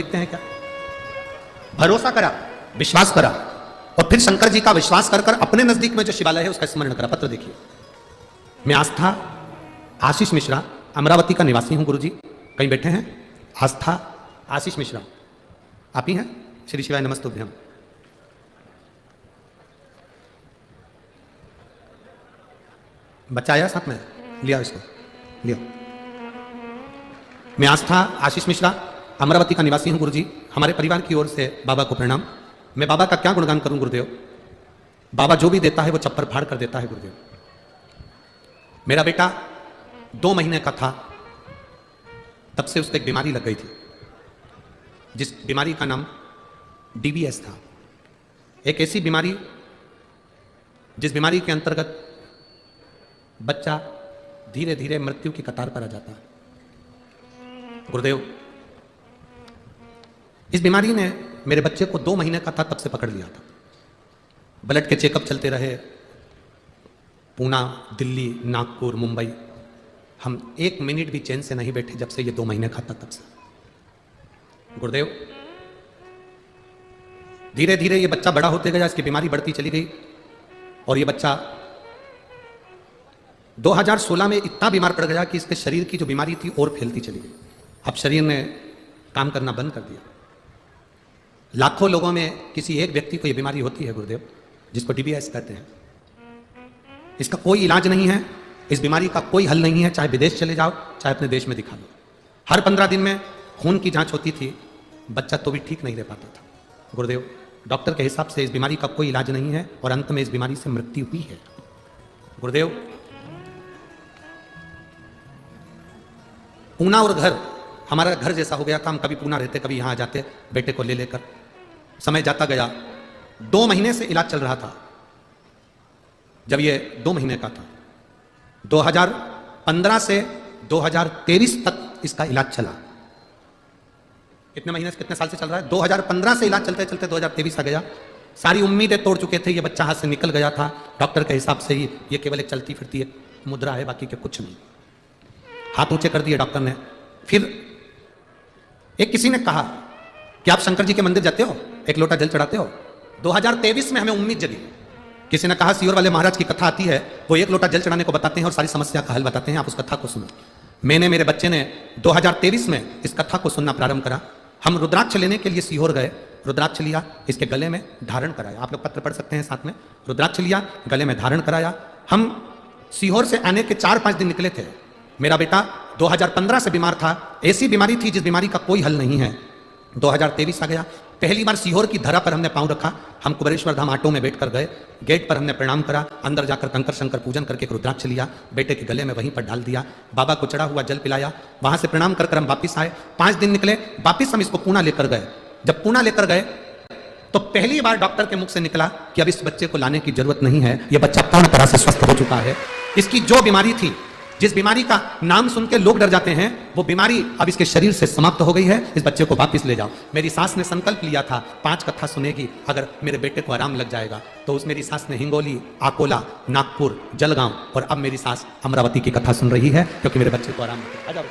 लिखते हैं क्या? भरोसा करा, विश्वास करा और फिर शंकर जी का विश्वास कर कर अपने नजदीक में जो शिवालय है उसका स्मरण करा। पत्र देखिए, मैं आस्था आशीष मिश्रा, अमरावती का निवासी हूं गुरुजी। कहीं बैठे हैं? आस्था आशीष मिश्रा, आप ही हैं? श्री शिवाय नमस्तुभ्यम। बच्चा आया साथ में? लिया इसको, लिया। मैं आस्था आशीष मिश्रा, अमरावती का निवासी हूं गुरुजी। हमारे परिवार की ओर से बाबा को प्रणाम। मैं बाबा का क्या गुणगान करूं गुरुदेव? बाबा जो भी देता है वो चप्पर फाड़ कर देता है गुरुदेव। मेरा बेटा 2 महीने का था तब से उसको एक बीमारी लग गई थी, जिस बीमारी का नाम DBS था। एक ऐसी बीमारी जिस बीमारी के अंतर्गत बच्चा धीरे धीरे मृत्यु की कतार पर आ जाता है गुरुदेव। इस बीमारी ने मेरे बच्चे को 2 महीने का था तब से पकड़ लिया था। ब्लड के चेकअप चलते रहे, पूना, दिल्ली, नागपुर, मुंबई। हम 1 मिनट भी चैन से नहीं बैठे जब से ये 2 महीने का था तब से गुरुदेव। धीरे धीरे ये बच्चा बड़ा होते गया, इसकी बीमारी बढ़ती चली गई और ये बच्चा 2016 में इतना बीमार पड़ गया कि इसके शरीर की जो बीमारी थी और फैलती चली गई। अब शरीर ने काम करना बंद कर दिया। लाखों लोगों में किसी एक व्यक्ति को यह बीमारी होती है गुरुदेव, जिसको DBS कहते हैं। इसका कोई इलाज नहीं है, इस बीमारी का कोई हल नहीं है। चाहे विदेश चले जाओ, चाहे अपने देश में दिखा लो। हर 15 दिन में खून की जांच होती थी, बच्चा तो भी ठीक नहीं रह पाता था गुरुदेव। डॉक्टर के हिसाब से इस बीमारी का कोई इलाज नहीं है और अंत में इस बीमारी से मृत्यु हुई है गुरुदेव। पूना और घर हमारा घर जैसा हो गया था। हम कभी पूना रहते, कभी यहां आ जाते बेटे को ले लेकर। समय जाता गया, 2 महीने से इलाज चल रहा था। जब ये 2 महीने का था, 2015 से 2023 तक इसका इलाज चला। कितने महीने से, कितने साल से चल रहा है? 2015 से इलाज चलते चलते 2023 आ गया। सारी उम्मीदें तोड़ चुके थे, ये बच्चा हाथ से निकल गया था। डॉक्टर के हिसाब से ही ये केवल एक चलती फिरती एक मुद्रा है, बाकी के कुछ नहीं। हाथ ऊंचे कर दिए डॉक्टर ने। फिर एक किसी ने कहा कि आप शंकर जी के मंदिर जाते हो, एक लोटा जल चढ़ाते हो। 2023 में हमें उम्मीद जगी। किसी ने कहा सीहोर वाले महाराज की कथा आती है, वो एक लोटा जल चढ़ाने को बताते हैं और सारी समस्या का हल बताते हैं, आप उस कथा को सुनो। मैंने, मेरे बच्चे ने 2023 में इस कथा को सुनना प्रारंभ करा। हम रुद्राक्ष लेने के लिए सीहोर गए, रुद्राक्ष लिया, इसके गले में धारण कराया। आप लोग पत्र पढ़ सकते हैं साथ में। रुद्राक्ष लिया, गले में धारण कराया। हम सीहोर से आने के 4-5 दिन निकले थे। मेरा बेटा 2015 से बीमार था। ऐसी बीमारी थी जिस बीमारी का कोई हल नहीं है। 2023 आ गया। पहली बार सीहोर की धरा पर हमने पांव रखा। हम कुबेरेश्वर धाम ऑटो में बैठकर गए। गेट पर हमने प्रणाम करा, अंदर जाकर कंकर शंकर पूजन करके एक रुद्राक्ष लिया, बेटे के गले में वहीं पर डाल दिया, बाबा को चढ़ा हुआ जल पिलाया। वहां से प्रणाम कर हम वापिस आए। 5 दिन निकले, वापिस हम इसको पूना लेकर गए। जब पूना लेकर गए तो पहली बार डॉक्टर के मुख से निकला कि अब इस बच्चे को लाने की जरूरत नहीं है, यह बच्चा पूर्ण तरह से स्वस्थ हो चुका है। इसकी जो बीमारी थी, जिस बीमारी का नाम सुन के लोग डर जाते हैं, वो बीमारी अब इसके शरीर से समाप्त हो गई है। इस बच्चे को वापस ले जाओ। मेरी सास ने संकल्प लिया था 5 कथा सुनेगी, अगर मेरे बेटे को आराम लग जाएगा। तो उस मेरी सास ने हिंगोली, आकोला, नागपुर, जलगांव और अब मेरी सास अमरावती की कथा सुन रही है, क्योंकि मेरे बच्चे को आराम लग जाएगा।